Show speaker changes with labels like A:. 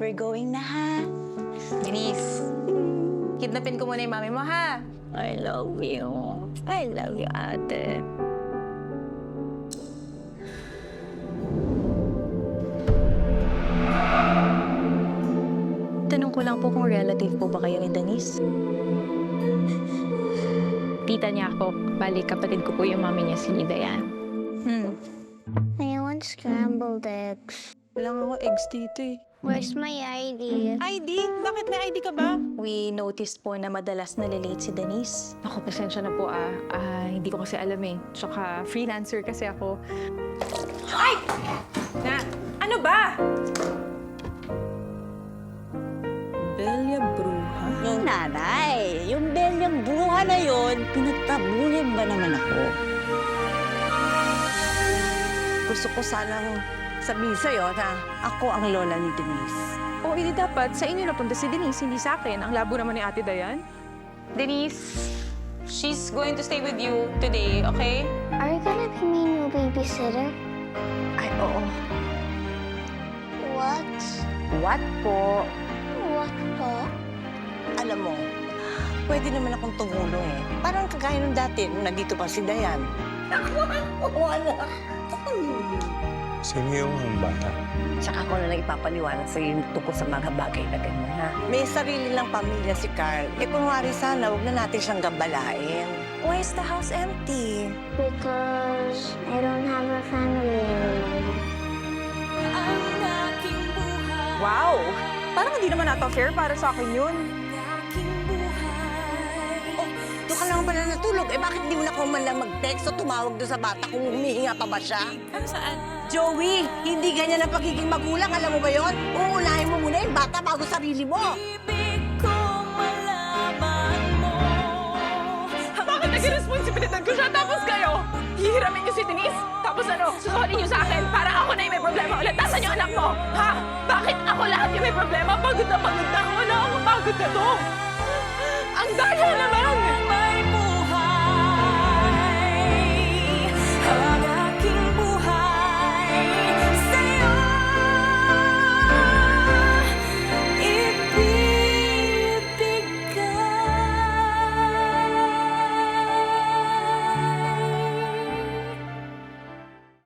A: we're going na, ha?
B: Denise, kidnapin ko muna yung mami mo, ha?
A: I love you. I love you, ate.
C: Tanong ko lang po kung relative po ba kayo ni Denise?
B: Tita niya ako. Bali, kapatid ko po yung mami niya, si Dayan.
D: I want scrambled eggs.
E: Kailangan ko eggs dito eh.
D: Where's my ID?
E: ID? Bakit may ID ka ba?
C: We noticed po na madalas nalilate si Denise.
B: Ako, pasensya na po hindi ko kasi alam eh. Tsaka freelancer kasi ako.
E: Ay! Na, ano ba? Belia Bruja?
A: Yung nanay, yung belyang bruha na yon, pinagtabuyan ba naman ako? Gusto ko sanang sabihin sa'yo na ako ang lola ni Denise.
B: O, hindi dapat. Sa inyo napunta si Denise, hindi sa akin. Ang labo naman ni Ate Dayan. Denise, she's going to stay with you today, okay?
D: Are you gonna be my new babysitter?
A: Ay, oo.
D: What?
A: What po?
D: What po?
A: Alam mo, pwede naman akong tumulong eh. Parang kagaya nung dati, nung nandito pa si Dayan. Wala.
F: Sino yung bata?
A: Tsaka ko na lang ipapaliwanag sa iyo tungkol sa mga bagay na ganyan, ha? May sarili lang pamilya si Carl. Eh, kunwari sana, huwag na natin siyang gambalain. Why is the house empty?
D: Because I don't have a family anymore.
E: Wow! Parang hindi naman nato fair para sa akin yun.
A: Oh, doon ka lang pala natulog. Eh, bakit di mo na ko man lang mag-text o tumawag doon sa bata kung humihinga pa ba siya?
E: Para saan?
A: Joey, hindi ganyan ang pagiging magulang. Alam mo ba yon? Uunahin mo muna yung bata bago sarili mo.
E: Bakit nag-responsibilidad ko siya tapos kayo? Hihiramin niyo si Denise? Tapos ano, susuhanin niyo sa akin para ako na yung may problema ulit. Tasan yung anak mo? Ha? Bakit ako lahat yung may problema? Pagod na ako. Nakakapagod na to. Ang daya naman!